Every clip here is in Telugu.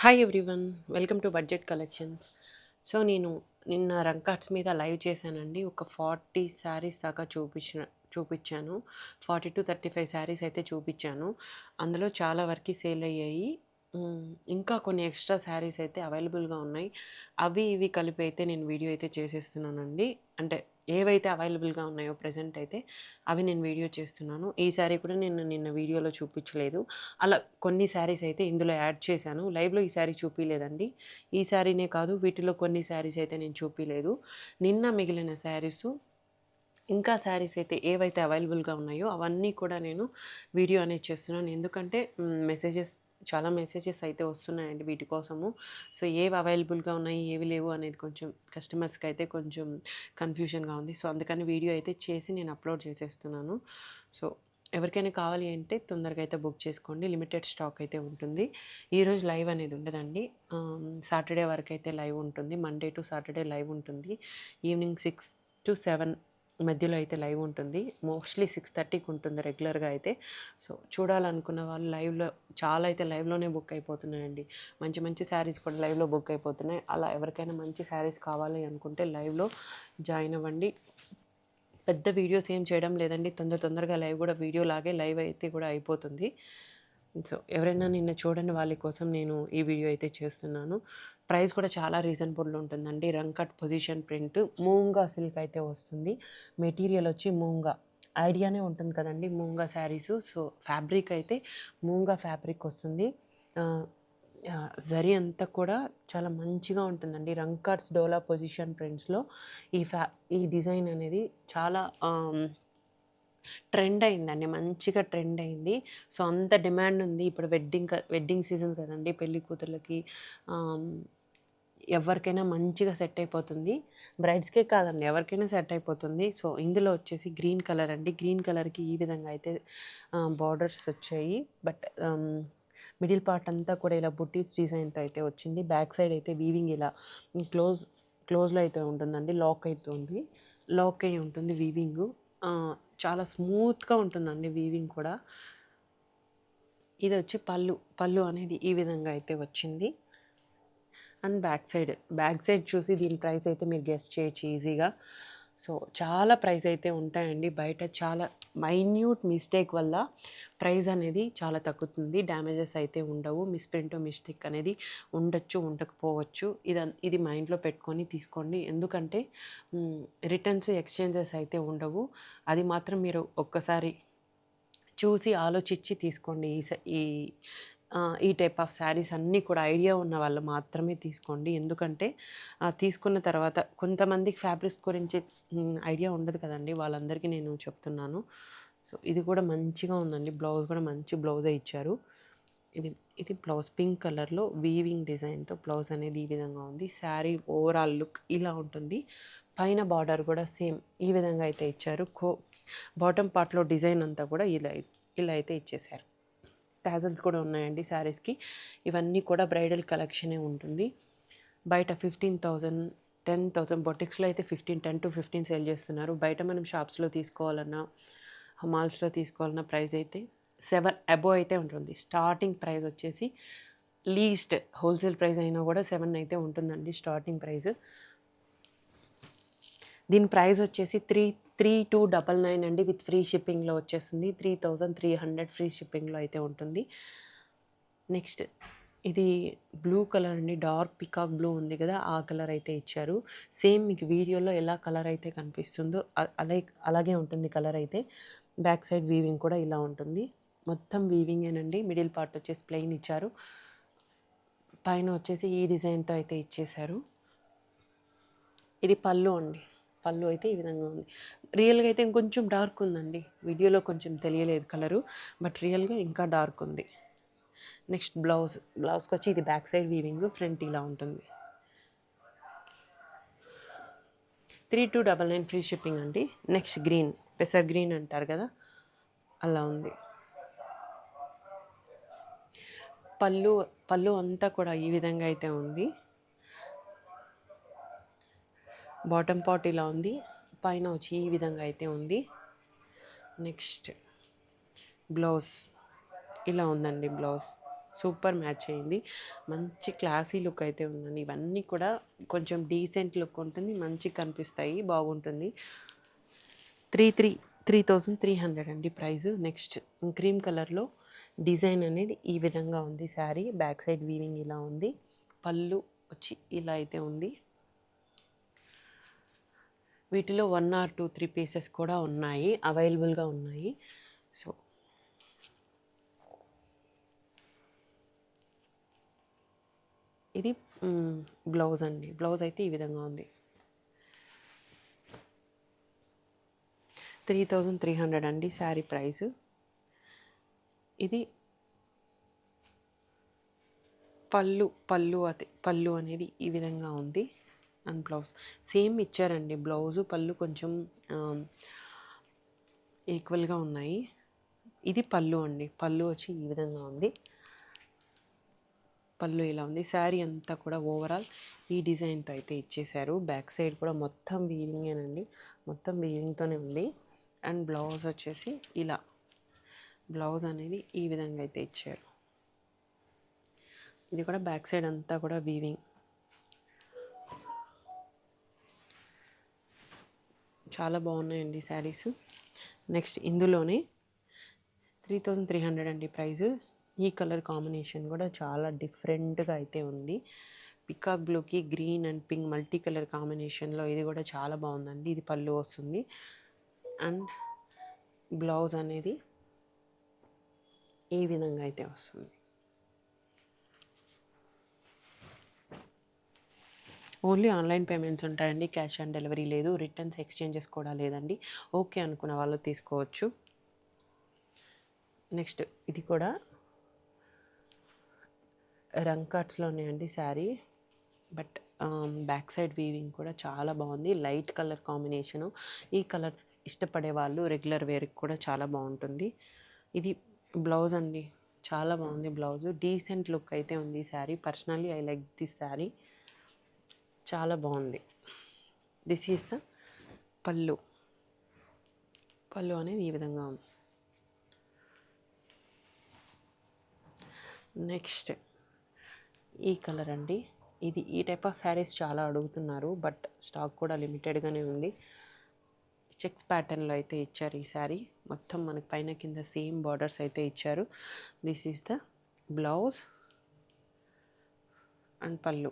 Hi everyone, welcome to budget collections. So నేను నిన్న రంకాట్స్ మీద లైవ్ చేశానండి. ఒక 40 శారీస్ దాకా చూపించాను. 40-35 శారీస్ అయితే చూపించాను. అందులో చాలా వరకు సేల్ అయ్యాయి. ఇంకా కొన్ని ఎక్స్ట్రా శారీస్ అయితే అవైలబుల్గా ఉన్నాయి. అవి ఇవి కలిపి అయితే నేను వీడియో అయితే చేసేస్తున్నానండి. అంటే ఏవైతే అవైలబుల్గా ఉన్నాయో ప్రజెంట్ అయితే అవి నేను వీడియో చేస్తున్నాను. ఈ శారీ కూడా నేను నిన్న వీడియోలో చూపించలేదు. అలా కొన్ని శారీస్ అయితే ఇందులో యాడ్ చేశాను. లైవ్లో ఈ శారీ చూపిలేదండి. ఈ శారీనే కాదు, వీటిలో కొన్ని శారీస్ అయితే నేను చూపిలేదు. నిన్న మిగిలిన శారీసు ఇంకా శారీస్ అయితే ఏవైతే అవైలబుల్గా ఉన్నాయో అవన్నీ కూడా నేను వీడియో అనేది చేస్తున్నాను. ఎందుకంటే చాలా మెసేజెస్ అయితే వస్తున్నాయండి వీటి కోసము. సో ఏవి అవైలబుల్గా ఉన్నాయి, ఏవి లేవు అనేది కొంచెం కస్టమర్స్కి అయితే కొంచెం కన్ఫ్యూజన్గా ఉంది. సో అందుకని వీడియో అయితే చేసి నేను అప్లోడ్ చేసేస్తున్నాను. సో ఎవరికైనా కావాలి అంటే తొందరగా అయితే బుక్ చేసుకోండి. లిమిటెడ్ స్టాక్ అయితే ఉంటుంది. ఈరోజు లైవ్ అనేది ఉండదండి. సాటర్డే వరకు అయితే లైవ్ ఉంటుంది. మండే టు సాటర్డే లైవ్ ఉంటుంది. ఈవినింగ్ 6-7 మధ్యలో అయితే లైవ్ ఉంటుంది. మోస్ట్లీ 6:30కి ఉంటుంది రెగ్యులర్గా అయితే. సో చూడాలనుకున్న వాళ్ళు లైవ్లో చాలా అయితే లైవ్లోనే బుక్ అయిపోతున్నాయండి. మంచి మంచి శారీస్ కూడా లైవ్లో బుక్ అయిపోతున్నాయి. అలా ఎవరికైనా మంచి శారీస్ కావాలి అనుకుంటే లైవ్లో జాయిన్ అవ్వండి. పెద్ద వీడియోస్ ఏం చేయడం లేదండి. తొందరగా లైవ్ కూడా వీడియో లాగే లైవ్ అయితే కూడా అయిపోతుంది. సో ఎవరైనా నిన్న చూడని వాళ్ళ కోసం నేను ఈ వీడియో అయితే చేస్తున్నాను. ప్రైస్ కూడా చాలా రీజనబుల్ ఉంటుందండి. రంకట్ పొజిషన్ ప్రింట్ మూంగా సిల్క్ అయితే వస్తుంది. మెటీరియల్ వచ్చి మూంగా ఐడియానే ఉంటుంది కదండి, మూంగా శారీసు. సో ఫ్యాబ్రిక్ అయితే మూంగా ఫ్యాబ్రిక్ వస్తుంది. జరీ అంతా కూడా చాలా మంచిగా ఉంటుందండి. రంకార్స్ డోలా పొజిషన్ ప్రింట్స్లో ఈ డిజైన్ అనేది చాలా ట్రెండ్ అయిందండి. మంచిగా ట్రెండ్ అయింది. సో అంత డిమాండ్ ఉంది. ఇప్పుడు వెడ్డింగ్ సీజన్ కదండి, పెళ్లి కూతుర్లకి ఎవరికైనా మంచిగా సెట్ అయిపోతుంది. బ్రైడ్స్కే కాదండి, ఎవరికైనా సెట్ అయిపోతుంది. సో ఇందులో వచ్చేసి గ్రీన్ కలర్ అండి. గ్రీన్ కలర్కి ఈ విధంగా అయితే బార్డర్స్ వచ్చాయి. బట్ మిడిల్ పార్ట్ అంతా కూడా ఇలా బుట్టీస్ డిజైన్తో అయితే వచ్చింది. బ్యాక్ సైడ్ అయితే వీవింగ్ ఇలా క్లోజ్లో అయితే ఉంటుందండి. లాక్ అయి ఉంటుంది వీవింగ్. చాలా స్మూత్గా ఉంటుందండి వీవింగ్ కూడా. ఇది వచ్చి పళ్ళు అనేది ఈ విధంగా అయితే వచ్చింది. అండ్ బ్యాక్ సైడ్ చూసి దీని ప్రైస్ అయితే మీరు గెస్ట్ చేయొచ్చు ఈజీగా. సో చాలా ప్రైస్ అయితే ఉంటాయండి బయట. చాలా మైన్యూట్ మిస్టేక్ వల్ల ప్రైస్ అనేది చాలా తగ్గుతుంది. డ్యామేజెస్ అయితే ఉండవు. మిస్టేక్ అనేది ఉండకపోవచ్చు. ఇది మైండ్లో పెట్టుకొని తీసుకోండి. ఎందుకంటే రిటర్న్స్ ఎక్స్చేంజెస్ అయితే ఉండవు. అది మాత్రం మీరు ఒక్కసారి చూసి ఆలోచించి తీసుకోండి. ఈ ఈ టైప్ ఆఫ్ శారీస్ అన్నీ కూడా ఐడియా ఉన్న వాళ్ళు మాత్రమే తీసుకోండి. ఎందుకంటే తీసుకున్న తర్వాత కొంతమందికి ఫ్యాబ్రిక్స్ గురించి ఐడియా ఉండదు కదండి, వాళ్ళందరికీ నేను చెప్తున్నాను. సో ఇది కూడా మంచిగా ఉందండి. బ్లౌజ్ కూడా మంచి బ్లౌజే ఇచ్చారు. ఇది బ్లౌజ్ పింక్ కలర్లో వీవింగ్ డిజైన్తో బ్లౌజ్ అనేది ఈ విధంగా ఉంది. శారీ ఓవరాల్ లుక్ ఇలా ఉంటుంది. పైన బార్డర్ కూడా సేమ్ ఈ విధంగా అయితే ఇచ్చారు. బాటమ్ పార్ట్లో డిజైన్ అంతా కూడా ఇలా అయితే ఇచ్చేసారు. టాజల్స్ కూడా ఉన్నాయండి శారీస్కి. ఇవన్నీ కూడా బ్రైడల్ కలెక్షనే ఉంటుంది. బయట 15,000 10,000 బొటిక్స్లో అయితే 10-15 సేల్ చేస్తున్నారు. బయట మనం షాప్స్లో తీసుకోవాలన్నా మాల్స్లో తీసుకోవాలన్నా ప్రైస్ అయితే 7 అబోవ్ అయితే ఉంటుంది. స్టార్టింగ్ ప్రైస్ వచ్చేసి లీస్ట్ హోల్సేల్ ప్రైస్ అయినా కూడా 7 అయితే ఉంటుందండి స్టార్టింగ్ ప్రైస్. దీని ప్రైస్ వచ్చేసి 3,299 అండి. విత్ ఫ్రీ షిప్పింగ్లో వచ్చేస్తుంది. 3,300 ఫ్రీ షిప్పింగ్లో అయితే ఉంటుంది. నెక్స్ట్ ఇది బ్లూ కలర్ అండి. డార్క్ పికాక్ బ్లూ ఉంది కదా, ఆ కలర్ అయితే ఇచ్చారు. సేమ్ మీకు వీడియోలో ఎలా కలర్ అయితే కనిపిస్తుందో అలాగే ఉంటుంది కలర్ అయితే. బ్యాక్ సైడ్ వీవింగ్ కూడా ఇలా ఉంటుంది. మొత్తం వీవింగేనండి. మిడిల్ పార్ట్ వచ్చేసి ప్లెయిన్ ఇచ్చారు. పైన వచ్చేసి ఈ డిజైన్తో అయితే ఇచ్చేశారు. ఇది పళ్ళు అండి. పళ్ళు అయితే ఈ విధంగా ఉంది. రియల్గా అయితే ఇంకొంచెం డార్క్ ఉందండి. వీడియోలో కొంచెం తెలియలేదు కలరు, బట్ రియల్గా ఇంకా డార్క్ ఉంది. నెక్స్ట్ బ్లౌజ్కి వచ్చి ఇది బ్యాక్ సైడ్ వీవింగ్, ఫ్రంట్ ఇలా ఉంటుంది. 3,299 ఫ్రీ షిప్పింగ్ అండి. నెక్స్ట్ గ్రీన్, పెసర్ గ్రీన్ అంటారు కదా, అలా ఉంది. పళ్ళు అంతా కూడా ఈ విధంగా అయితే ఉంది. బాటమ్ పార్ట్ ఇలా ఉంది. పైన వచ్చి ఈ విధంగా అయితే ఉంది. నెక్స్ట్ బ్లౌజ్ ఇలా ఉందండి. బ్లౌజ్ సూపర్ మ్యాచ్ అయింది. మంచి క్లాసీ లుక్ అయితే ఉందండి. ఇవన్నీ కూడా కొంచెం డీసెంట్ లుక్ ఉంటుంది, మంచిగా కనిపిస్తాయి, బాగుంటుంది. 3300 అండి ప్రైస్. నెక్స్ట్ క్రీమ్ కలర్లో డిజైన్ అనేది ఈ విధంగా ఉంది. శారీ బ్యాక్ సైడ్ వీవింగ్ ఇలా ఉంది, పళ్ళు వచ్చి ఇలా అయితే ఉంది. వీటిలో 1 or 2, 3 పీసెస్ కూడా ఉన్నాయి, అవైలబుల్గా ఉన్నాయి. సో ఇది బ్లౌజ్ అండి. బ్లౌజ్ అయితే ఈ విధంగా ఉంది. 3300 అండి శారీ ప్రైస్. ఇది పళ్ళు అనేది ఈ విధంగా ఉంది. అండ్ బ్లౌజ్ సేమ్ ఇచ్చారండి. బ్లౌజు పళ్ళు కొంచెం ఈక్వల్గా ఉన్నాయి. ఇది పళ్ళు అండి. పళ్ళు వచ్చి ఈ విధంగా ఉంది. పళ్ళు ఇలా ఉంది. శారీ అంతా కూడా ఓవరాల్ ఈ డిజైన్తో అయితే ఇచ్చేశారు. బ్యాక్ సైడ్ కూడా మొత్తం వీవింగేనండి, మొత్తం వీవింగ్తోనే ఉంది. అండ్ బ్లౌజ్ వచ్చేసి ఇలా, బ్లౌజ్ అనేది ఈ విధంగా అయితే ఇచ్చారు. ఇది కూడా బ్యాక్ సైడ్ అంతా కూడా వీవింగ్. చాలా బాగున్నాయండి శారీస్. నెక్స్ట్ ఇందులోనే 3300 అండి ప్రైస్. ఈ కలర్ కాంబినేషన్ కూడా చాలా డిఫరెంట్గా అయితే ఉంది. పికాక్ బ్లూకి green and pink multi colour కాంబినేషన్లో ఇది కూడా చాలా బాగుందండి. ఇది పళ్ళు వస్తుంది. అండ్ బ్లౌజ్ అనేది ఈ విధంగా అయితే వస్తుంది. ఓన్లీ ఆన్లైన్ పేమెంట్స్ ఉంటాయండి, క్యాష్ ఆన్ డెలివరీ లేదు. రిటర్న్స్ ఎక్స్చేంజెస్ కూడా లేదండి. ఓకే అనుకున్న వాళ్ళు తీసుకోవచ్చు. నెక్స్ట్ ఇది కూడా రంగ్ కట్స్లోనే అండి sari, but back side weaving కూడా చాలా బాగుంది. Light colour combination. ఈ కలర్స్ ఇష్టపడే వాళ్ళు రెగ్యులర్ వేర్కి కూడా చాలా బాగుంటుంది. ఇది బ్లౌజ్ అండి, చాలా బాగుంది బ్లౌజ్. డీసెంట్ లుక్ అయితే ఉంది ఈ sari. Personally I like this sari, చాలా బాగుంది. దిస్ ఈస్ ద పళ్ళు. పళ్ళు అనేది ఈ విధంగా ఉంది. నెక్స్ట్ ఈ కలర్ అండి. ఇది ఈ టైప్ ఆఫ్ శారీస్ చాలా అడుగుతున్నారు, బట్ స్టాక్ కూడా లిమిటెడ్గానే ఉంది. చెక్స్ ప్యాటర్న్లో అయితే ఇచ్చారు ఈ శారీ. మొత్తం మనకి పైన కింద సేమ్ బార్డర్స్ అయితే ఇచ్చారు. This is the blouse and పళ్ళు.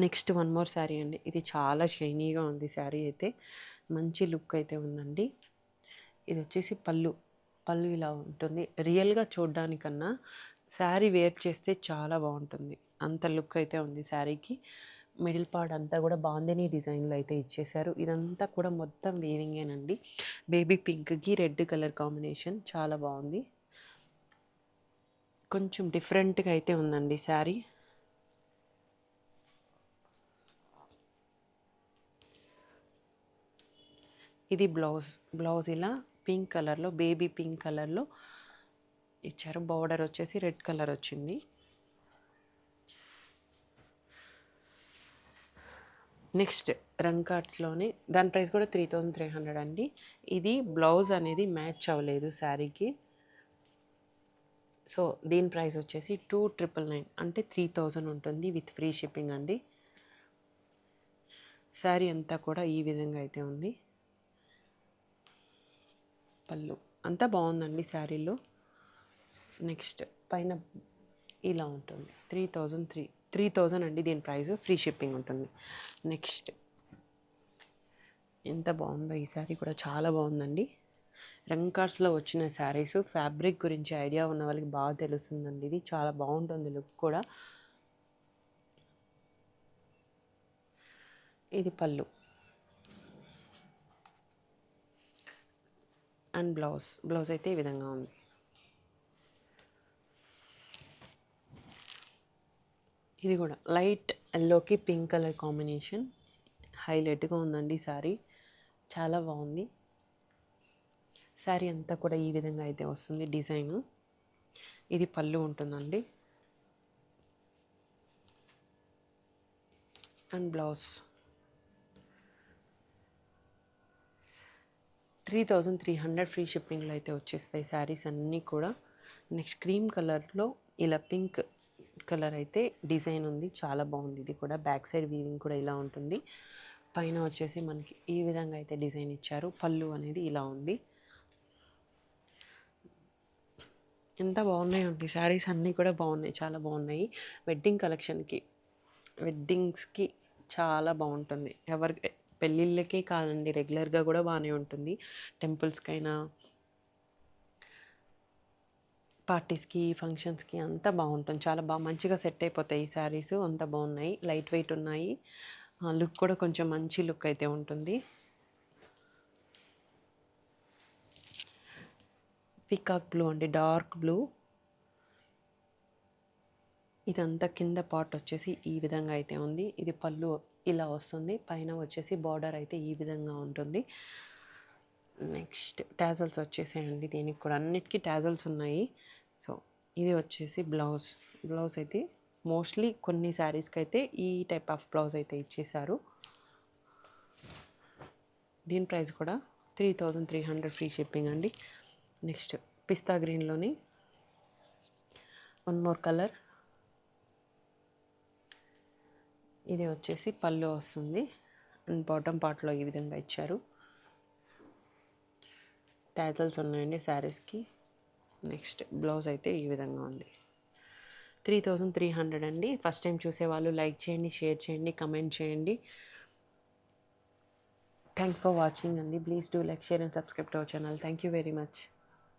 నెక్స్ట్ వన్ మోర్ శారీ అండి. ఇది చాలా షైనీగా ఉంది శారీ అయితే, మంచి లుక్ అయితే ఉందండి. ఇది వచ్చేసి పళ్ళు ఇలా ఉంటుంది. రియల్గా చూడడానికన్నా శారీ వేర్ చేస్తే చాలా బాగుంటుంది, అంత లుక్ అయితే ఉంది శారీకి. మిడిల్ పార్ట్ అంతా కూడా బాందిని డిజైన్లో అయితే ఇచ్చేశారు. ఇదంతా కూడా మొత్తం వీవింగేనండి. బేబీ పింక్కి రెడ్ కలర్ కాంబినేషన్ చాలా బాగుంది. కొంచెం డిఫరెంట్గా అయితే ఉందండి శారీ. ఇది బ్లౌజ్ ఇలా పింక్ కలర్లో, బేబీ పింక్ కలర్లో ఇచ్చారు. బార్డర్ వచ్చేసి రెడ్ కలర్ వచ్చింది. నెక్స్ట్ రంగ్ కార్డ్స్లోనే దాని ప్రైస్ కూడా 3300 అండి. ఇది బ్లౌజ్ అనేది మ్యాచ్ అవ్వలేదు శారీకి. సో దీని ప్రైస్ వచ్చేసి 2999 అంటే 3000 ఉంటుంది విత్ ఫ్రీ షిప్పింగ్ అండి. శారీ అంతా కూడా ఈ విధంగా అయితే ఉంది. పళ్ళు అంతా బాగుందండి శారీలో. నెక్స్ట్ పైన ఇలా ఉంటుంది. 3000 అండి దీని ప్రైస్, ఫ్రీ షిప్పింగ్ ఉంటుంది. నెక్స్ట్ ఎంత బాగుందో ఈ శారీ కూడా, చాలా బాగుందండి. రంగ్ కార్డ్స్లో వచ్చిన శారీస్ ఫ్యాబ్రిక్ గురించి ఐడియా ఉన్న వాళ్ళకి బాగా తెలుస్తుందండి. ఇది చాలా బాగుంటుంది లుక్ కూడా. ఇది పళ్ళు అండ్ బ్లౌజ్ అయితే ఈ విధంగా ఉంది. ఇది కూడా లైట్ ఎల్లోకి పింక్ కలర్ కాంబినేషన్, హైలైట్గా ఉందండి శారీ, చాలా బాగుంది. శారీ అంతా కూడా ఈ విధంగా అయితే వస్తుంది డిజైను. ఇది పళ్ళు ఉంటుందండి అండ్ బ్లౌజ్. 3300 ఫ్రీ షిప్పింగ్లో అయితే వచ్చేస్తాయి శారీస్ అన్నీ కూడా. నెక్స్ట్ క్రీమ్ కలర్లో ఇలా పింక్ కలర్ అయితే డిజైన్ ఉంది, చాలా బాగుంది. ఇది కూడా బ్యాక్ సైడ్ వీవింగ్ కూడా ఇలా ఉంటుంది. పైన వచ్చేసి మనకి ఈ విధంగా అయితే డిజైన్ ఇచ్చారు. పళ్ళు అనేది ఇలా ఉంది. ఎంత బాగున్నాయండి శారీస్ అన్నీ కూడా బాగున్నాయి, చాలా బాగున్నాయి. వెడ్డింగ్ కలెక్షన్కి, వెడ్డింగ్స్కి చాలా బాగుంటుంది. ఎవరికి పెళ్ళిళ్ళకే కాదండి, రెగ్యులర్గా కూడా బాగానే ఉంటుంది. టెంపుల్స్కైనా, పార్టీస్కి, ఫంక్షన్స్కి అంతా బాగుంటుంది. చాలా బాగా మంచిగా సెట్ అయిపోతాయి ఈ శారీస్. అంత బాగున్నాయి, లైట్ వెయిట్ ఉన్నాయి. లుక్ కూడా కొంచెం మంచి లుక్ అయితే ఉంటుంది. పీకాక్ బ్లూ అండి, డార్క్ బ్లూ. ఇదంతా కింద పార్ట్ వచ్చేసి ఈ విధంగా అయితే ఉంది. ఇది పళ్ళు ఇలా వస్తుంది. పైన వచ్చేసి బార్డర్ అయితే ఈ విధంగా ఉంటుంది. నెక్స్ట్ టాజల్స్ వచ్చేసాయండి, దీనికి కూడా అన్నిటికీ టాజల్స్ ఉన్నాయి. సో ఇది వచ్చేసి బ్లౌజ్. బ్లౌజ్ అయితే మోస్ట్లీ కొన్ని శారీస్కి అయితే ఈ టైప్ ఆఫ్ బ్లౌజ్ అయితే ఇచ్చేసారు. దీని ప్రైస్ కూడా 3300 ఫ్రీ షిప్పింగ్ అండి. నెక్స్ట్ పిస్తా గ్రీన్లోని వన్ మోర్ కలర్. ఇది వచ్చేసి పళ్ళు వస్తుంది అండ్ బాటమ్ పార్ట్లో ఈ విధంగా ఇచ్చారు. టాజల్స్ ఉన్నాయండి శారీస్కి. నెక్స్ట్ బ్లౌజ్ అయితే ఈ విధంగా ఉంది. 3300 అండి. ఫస్ట్ టైం చూసేవాళ్ళు లైక్ చేయండి, షేర్ చేయండి, కమెంట్ చేయండి. థ్యాంక్స్ ఫర్ వాచింగ్ అండి. Please do like, share and subscribe to our channel. Thank you very much.